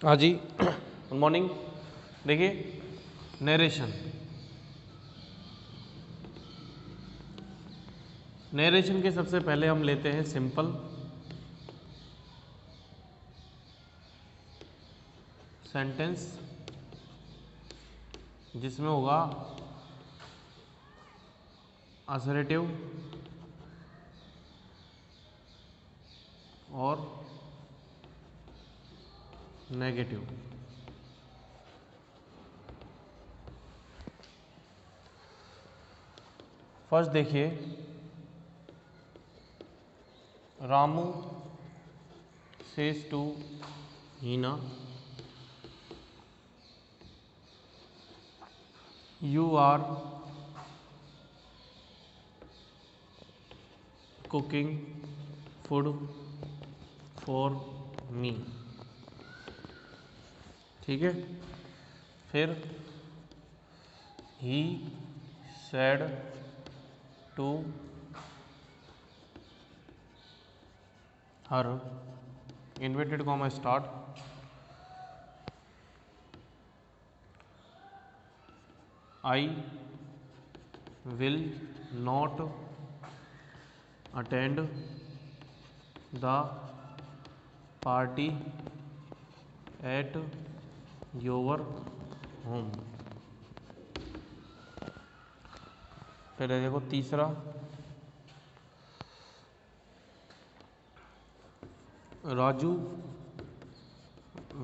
हाँ जी, good morning. देखिए, narration के सबसे पहले हम लेते हैं सिंपल सेंटेंस, जिसमें होगा असर्टिव और नेगेटिव। फर्स्ट देखिए, Ramu says to Heena, you are cooking food for me. ठीक है, फिर he said to her, inverted comma start, I will not attend the party at your home. फिर देखो तीसरा, Raju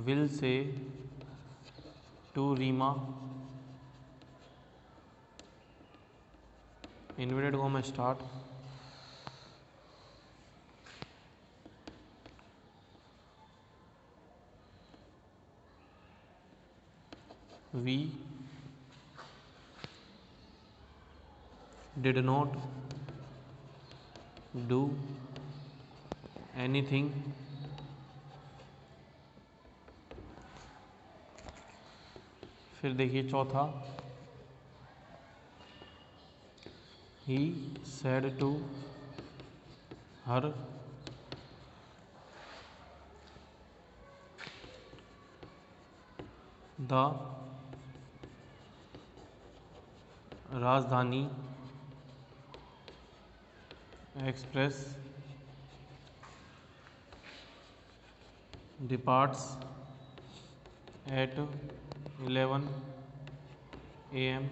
will say to Reema, inverted comma start, we did not do anything फिर देखिए चौथा, he said to her the राजधानी express departs eight 11 AM।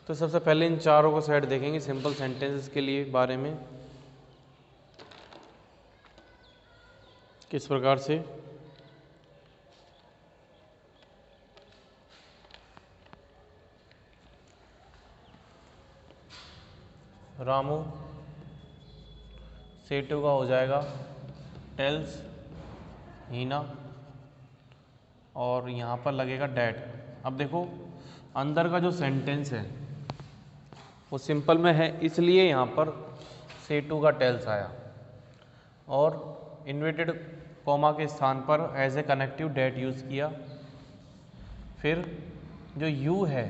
तो सबसे पहले इन चारों को सेट देखेंगे सिंपल सेंटेंसेस के लिए बारे में, किस प्रकार से। रामू सेटू का हो जाएगा टेल्स हीना, और यहाँ पर लगेगा डैट। अब देखो, अंदर का जो सेंटेंस है वो सिंपल में है, इसलिए यहाँ पर सेटू का टेल्स आया, और इन्वर्टेड कॉमा के स्थान पर as a connective that use किया। फिर जो यू है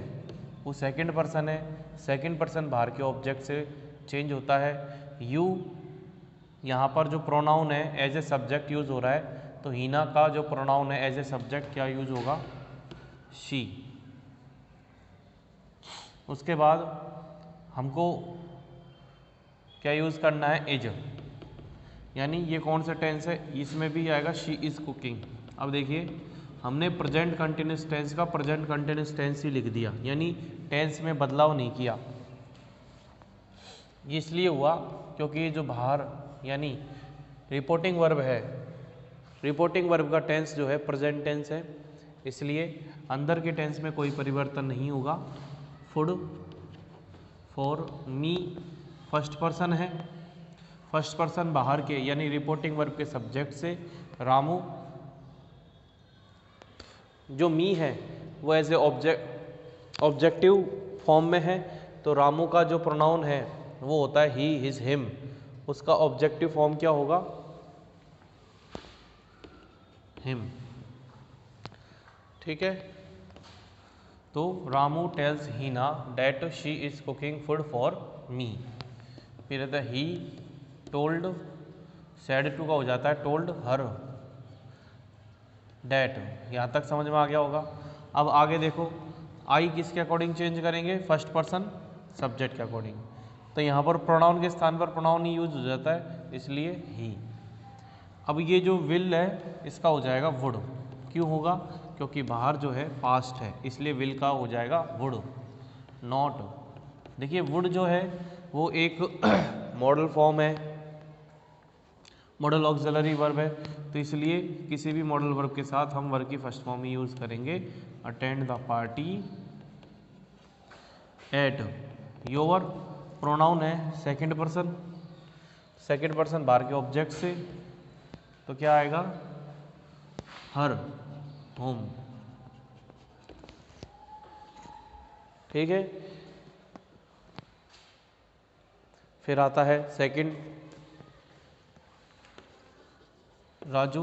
वो सेकंड पर्सन है, सेकंड पर्सन बाहर के ऑब्जेक्ट से चेंज होता है। यू यहाँ पर जो प्रोनाउन है एज ए सब्जेक्ट यूज़ हो रहा है, तो हीना का जो प्रोनाउन है एज ए सब्जेक्ट क्या यूज़ होगा, शी। उसके बाद हमको क्या यूज़ करना है, इज, यानी ये कौन सा टेंस है, इसमें भी आएगा शी इज़ कुकिंग। अब देखिए, हमने प्रेजेंट कंटिन्यूस टेंस का प्रेजेंट कंटिन्यूस टेंस ही लिख दिया, यानी टेंस में बदलाव नहीं किया। ये इसलिए हुआ क्योंकि ये जो बाहर यानी रिपोर्टिंग वर्ब है, रिपोर्टिंग वर्ब का टेंस जो है प्रेजेंट टेंस है, इसलिए अंदर के टेंस में कोई परिवर्तन नहीं होगा। Food for me first person है, फर्स्ट पर्सन बाहर के यानी रिपोर्टिंग वर्ब के सब्जेक्ट से। रामू जो मी है वो एज ए ऑब्जेक्टिव फॉर्म में है, तो रामू का जो प्रोनाउन है वो होता है ही हिज हिम, उसका ऑब्जेक्टिव फॉर्म क्या होगा, हिम। ठीक है, तो Ramu tells Heena that she is cooking food for me. फिर रहता है ही टोल्ड सैड टू का हो जाता है टोल्ड हर डैट। यहाँ तक समझ में आ गया होगा। अब आगे देखो, आई किसके अकॉर्डिंग चेंज करेंगे, फर्स्ट पर्सन सब्जेक्ट के अकॉर्डिंग। तो यहाँ पर प्रोनाउन के स्थान पर प्रोनाउन ही यूज हो जाता है, इसलिए ही। अब ये जो विल है इसका हो जाएगा वुड। क्यों होगा, क्योंकि बाहर जो है पास्ट है, इसलिए विल का हो जाएगा वुड। नॉट, देखिए वुड जो है वो एक मॉडल फॉर्म है, मॉडल ऑक्सिलरी वर्ब है, तो इसलिए किसी भी मॉडल वर्ब के साथ हम वर्ब की फर्स्ट फॉर्म ही यूज करेंगे। Attend the party at your, pronoun है सेकंड पर्सन, सेकंड पर्सन बाहर के ऑब्जेक्ट से, तो क्या आएगा, हर होम। ठीक है, फिर आता है second, Raju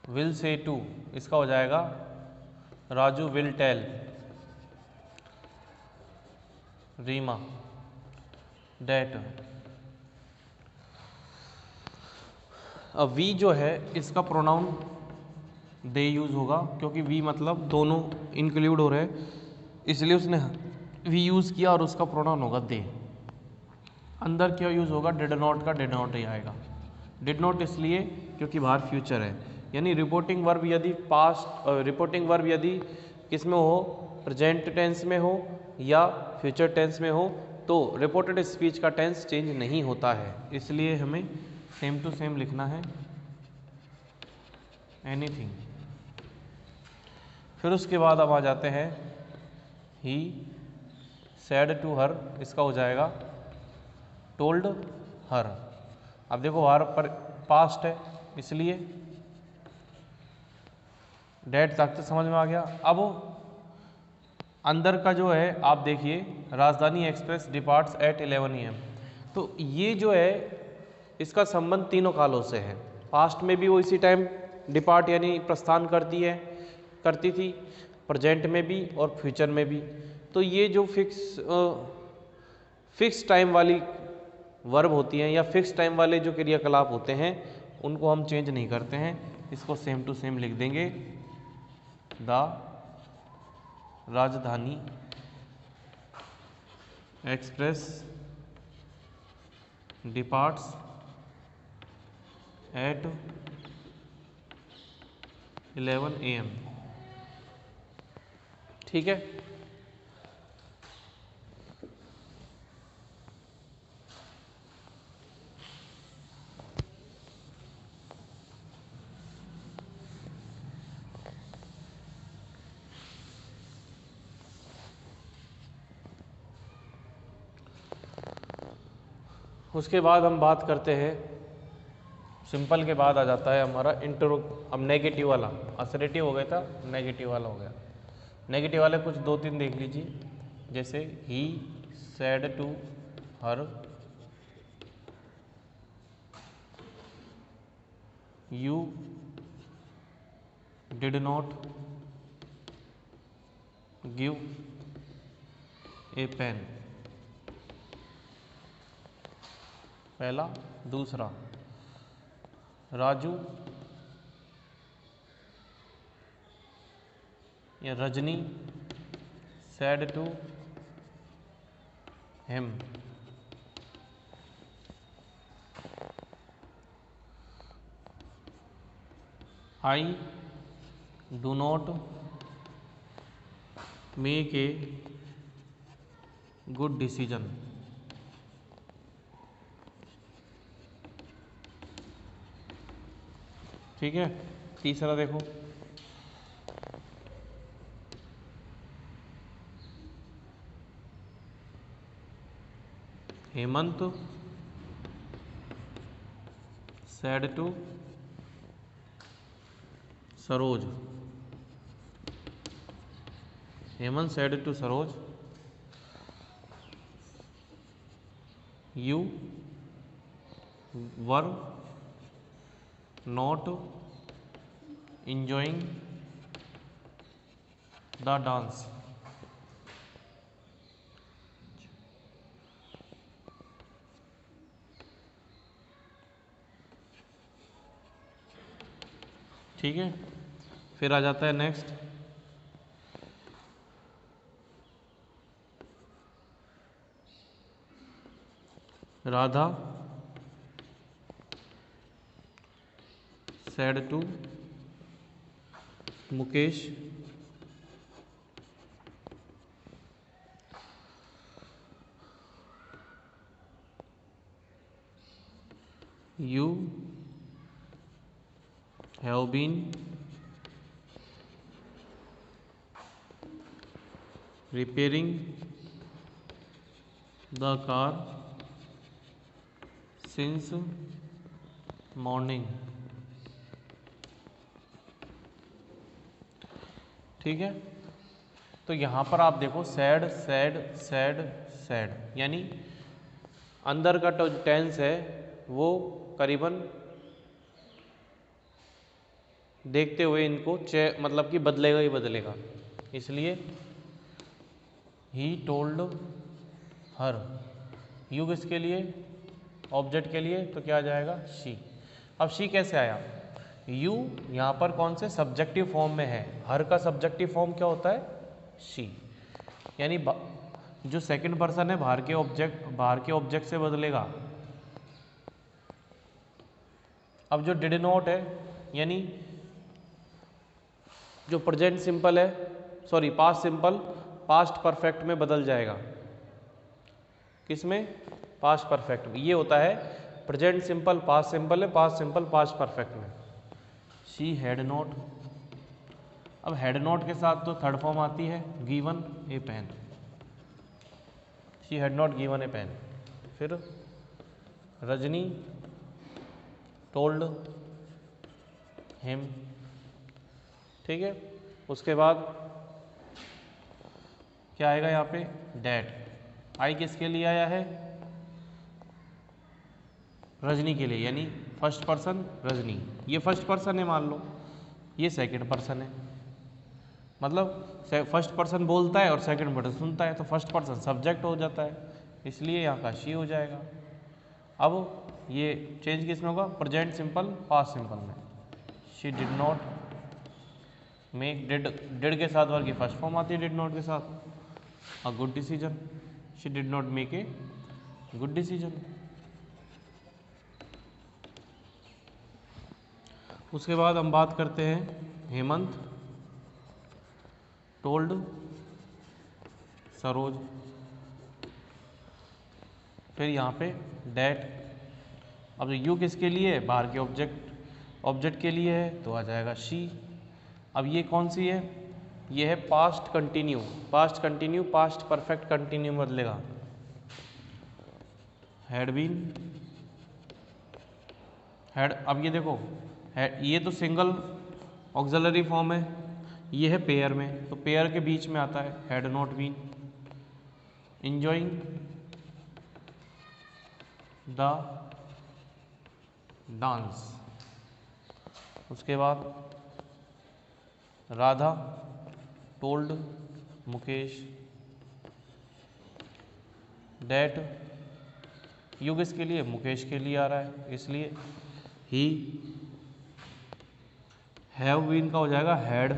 will say to, इसका हो जाएगा Raju will tell Reema that. अब वी जो है इसका प्रोनाउन दे यूज होगा, क्योंकि वी मतलब दोनों इंक्लूड हो रहे हैं, इसलिए उसने वी यूज किया और उसका प्रोनाउन होगा दे। अंदर क्या यूज होगा, डिड नॉट का डिड नॉट ही आएगा। डिड नॉट इसलिए क्योंकि बाहर फ्यूचर है, यानी रिपोर्टिंग वर्ब यदि पास्ट, रिपोर्टिंग वर्ब यदि किस में हो, प्रेजेंट टेंस में हो या फ्यूचर टेंस में हो, तो रिपोर्टेड स्पीच का टेंस चेंज नहीं होता है, इसलिए हमें सेम टू सेम लिखना है एनीथिंग। फिर उसके बाद अब आ जाते हैं ही सैड टू हर, इसका हो जाएगा टोल्ड हर। अब देखो हर पर पास्ट है, इसलिए डेट तक तो समझ में आ गया। अब अंदर का जो है आप देखिए, राजधानी एक्सप्रेस डिपार्ट्स एट 11 AM, तो ये जो है इसका संबंध तीनों कालों से है। पास्ट में भी वो इसी टाइम डिपार्ट यानी प्रस्थान करती थी, प्रेजेंट में भी और फ्यूचर में भी। तो ये जो फिक्स टाइम वाली वर्ब होती हैं या फिक्स टाइम वाले जो क्रियाकलाप होते हैं उनको हम चेंज नहीं करते हैं, इसको सेम टू सेम लिख देंगे। द राजधानी एक्सप्रेस डिपार्ट्स एट 11 AM। ठीक है, उसके बाद हम बात करते हैं, सिंपल के बाद आ जाता है हमारा इंटरो। अब नेगेटिव वाला, असरेटिव हो गया था, नेगेटिव वाला हो गया। नेगेटिव वाले कुछ दो तीन देख लीजिए, जैसे ही said to her, you did not give a pen, पहला। दूसरा, राजू या Rajni said to him, I do not make a good decision. ठीक है, तीसरा देखो, Hemant said to Saroj, Hemant said to Saroj, you were not enjoying the dance। ठीक है, फिर आ जाता है next Radha said to Mukesh you have been repairing the car since morning। ठीक है, तो यहाँ पर आप देखो सैड सैड सैड सैड, यानी अंदर का जो टेंस है वो करीबन देखते हुए इनको मतलब कि बदलेगा ही बदलेगा, इसलिए ही टोल्ड हर, यू किसके लिए, ऑब्जेक्ट के लिए, तो क्या आ जाएगा शी। अब शी कैसे आया, यू यहाँ पर कौन से सब्जेक्टिव फॉर्म में है, हर का सब्जेक्टिव फॉर्म क्या होता है शी, यानी जो सेकंड पर्सन है बाहर के ऑब्जेक्ट से बदलेगा। अब जो डिड नॉट है यानी जो प्रेजेंट सिंपल है, sorry past simple past perfect में बदल जाएगा, किसमें, पास्ट परफेक्ट में। ये होता है प्रेजेंट सिंपल पास्ट सिंपल है, पास्ट सिंपल पास्ट परफेक्ट में। शी हैड नॉट, अब हैड नॉट के साथ तो थर्ड फॉर्म आती है given a pen, she had not given a pen. फिर रजनी टोल्ड हिम, ठीक है, उसके बाद क्या आएगा यहाँ पे डैट, आई किसके लिए आया है, रजनी के लिए, यानी फर्स्ट पर्सन रजनी, ये फर्स्ट पर्सन है मान लो, ये सेकंड पर्सन है, मतलब फर्स्ट पर्सन बोलता है और सेकंड पर्सन सुनता है, तो फर्स्ट पर्सन सब्जेक्ट हो जाता है, इसलिए यहाँ का शी हो जाएगा। अब ये चेंज किस में होगा, प्रेजेंट सिंपल पास्ट सिंपल में। She did not make, did के साथ वर्ग की फर्स्ट फॉर्म आती है, डिड नॉट के साथ a good decision, she did not make a good decision. उसके बाद हम बात करते हैं हेमंत टोल्ड सरोज, फिर यहाँ पे डैट, अब यू किसके लिए है, बाहर के ऑब्जेक्ट के लिए है, तो आ जाएगा शी। अब ये कौन सी है, ये है past continue, past perfect continue बदलेगा, हैड बीन हैड। अब ये देखो ये तो सिंगल ऑक्सिलरी फॉर्म है, ये है पेयर में, तो पेयर के बीच में आता है had not been enjoying the dance. उसके बाद Radha told Mukesh that, you किसके लिए, मुकेश के लिए आ रहा है, इसलिए ही हैव बीन का हो जाएगा had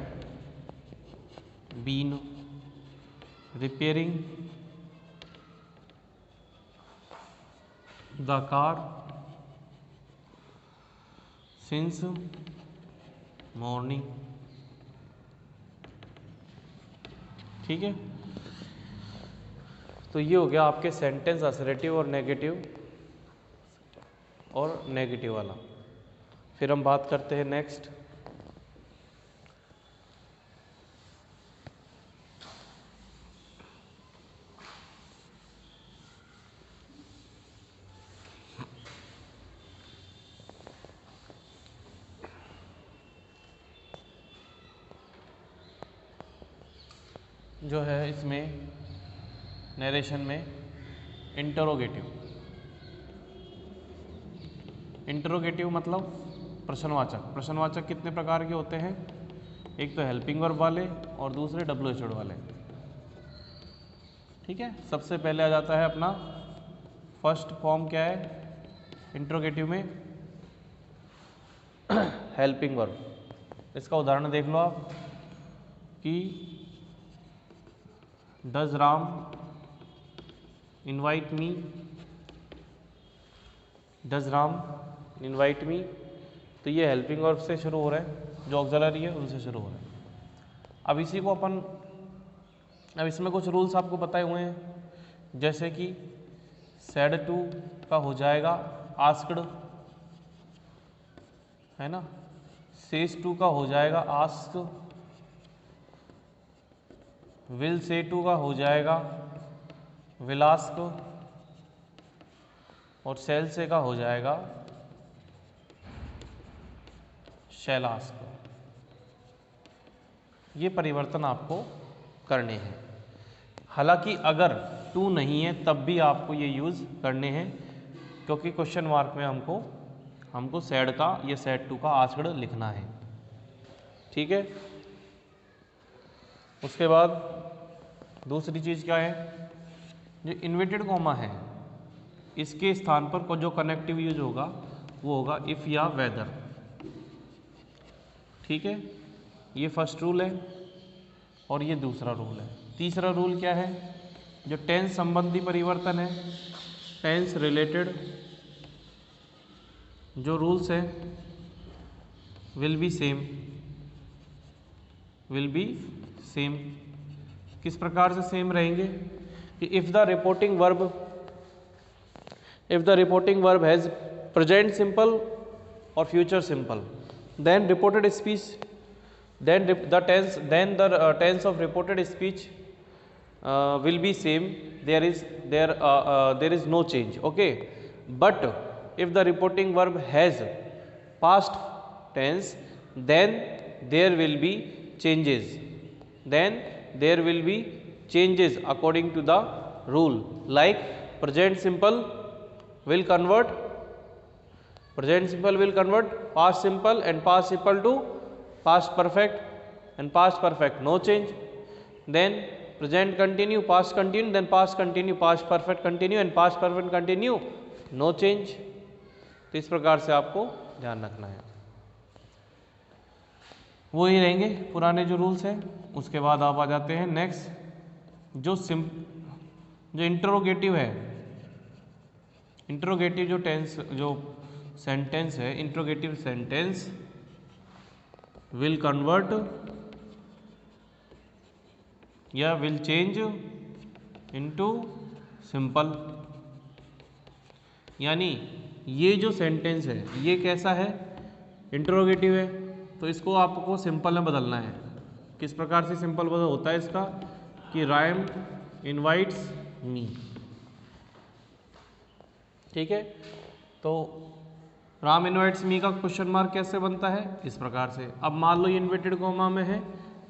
been repairing the car since morning. ठीक है, तो ये हो गया आपके सेंटेंस असर्टिव और नेगेटिव वाला। फिर हम बात करते हैं नेक्स्ट जो है इसमें नरेशन में इंटरोगेटिव मतलब प्रश्नवाचक कितने प्रकार के होते हैं, एक तो हेल्पिंग वर्ब वाले और दूसरे WH वाले। ठीक है, सबसे पहले आ जाता है अपना फर्स्ट फॉर्म क्या है इंटरोगेटिव में हेल्पिंग वर्ब, इसका उदाहरण देख लो आप कि does Ram invite me, does Ram invite me, तो ये हेल्पिंग वर्ब से शुरू हो रहा है, जो ऑक्सिलरी है उनसे शुरू हो रहा है। अब इसी को अपन, अब इसमें कुछ रूल्स आपको बताए हुए हैं, जैसे कि सेड टू का हो जाएगा आस्क्ड, है ना, सेज टू का हो जाएगा आस्क, विल से टू का हो जाएगा विल आस्क, और सेल से का हो जाएगा शैल आस्क। ये परिवर्तन आपको करने हैं। हालांकि अगर टू नहीं है तब भी आपको ये यूज़ करने हैं, क्योंकि क्वेश्चन मार्क में हमको सेड का या सेड टू का आस्क्ड लिखना है। ठीक है। उसके बाद दूसरी चीज़ क्या है, जो इन्वर्टेड कॉमा है इसके स्थान पर जो कनेक्टिव यूज होगा वो होगा इफ़ या वेदर। ठीक है, ये फर्स्ट रूल है और ये दूसरा रूल है। तीसरा रूल क्या है, जो टेंस संबंधी परिवर्तन है, टेंस रिलेटेड जो रूल्स है will be same, will be same. किस प्रकार से सेम रहेंगे कि if the reporting verb has present simple और future simple, then reported speech, then the tense of reported speech will be same, there is no change, okay. But if the reporting verb has past tense, then there will be changes, according to the rule, like present simple will convert past simple and past simple to past perfect, and past perfect no change, then present continue, past continue, then past continue, past perfect continue, and past perfect continue no change। तो इस प्रकार से आपको ध्यान रखना है। वो ही रहेंगे पुराने जो रूल्स हैं। उसके बाद आप आ जाते हैं नेक्स्ट, जो इंटरोगेटिव है, इंटरोगेटिव जो टेंस जो सेंटेंस है, इंटरोगेटिव सेंटेंस विल कन्वर्ट या विल चेंज इनटू सिंपल। यानी ये जो सेंटेंस है ये कैसा है, इंटरोगेटिव है, तो इसको आपको सिंपल में बदलना है। किस प्रकार से सिंपल बदल होता है इसका, कि राम इनवाइट्स मी। ठीक है, तो राम इनवाइट्स मी का क्वेश्चन मार्क कैसे बनता है, इस प्रकार से। अब मान लो ये इन्वर्टेड कॉमा में है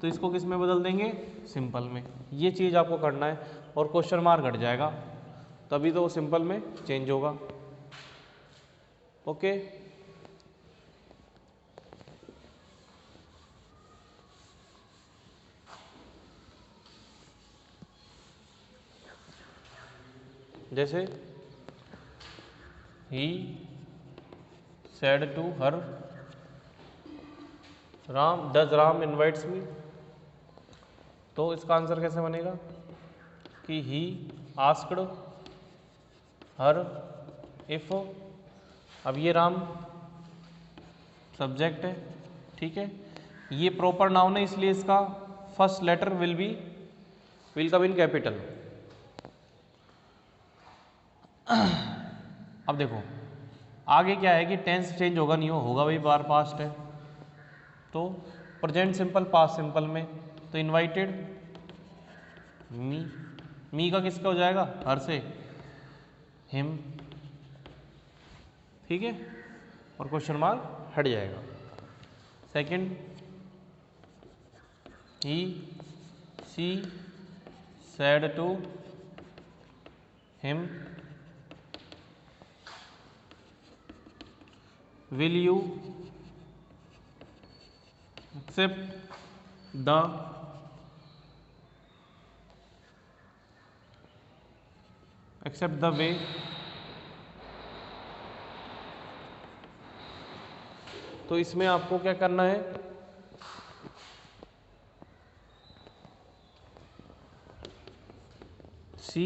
तो इसको किस में बदल देंगे, सिंपल में। ये चीज़ आपको करना है और क्वेश्चन मार्क हट जाएगा, तभी तो वो सिंपल में चेंज होगा। ओके, जैसे ही said to her, does Ram invites me, तो इसका आंसर कैसे बनेगा कि he asked her if। अब ये राम सब्जेक्ट है, ठीक है, ये प्रॉपर नाउन है, इसलिए इसका first letter will come in capital. अब देखो आगे क्या है कि टेंस चेंज होगा नहीं, होगा वही बार पास्ट है, तो प्रेजेंट सिंपल पास्ट सिंपल में, तो इनवाइटेड मी का किसका हो जाएगा, हर से हिम। ठीक है, और क्वेश्चन मार्क हट जाएगा। Second, he see said to him, will you accept the way तो इसमें आपको क्या करना है she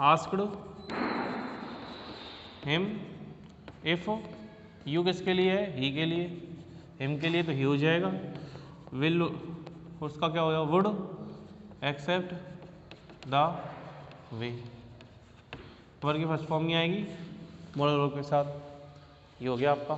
asked him if, you किसके लिए है, ही के लिए, हिम के लिए तो ही हो जाएगा, विल उसका क्या होगा, वुड एक्सेप्ट द वे, वर्ग की फर्स्ट फॉर्म नहीं आएगी मॉडल वर्ब के साथ। ये हो गया आपका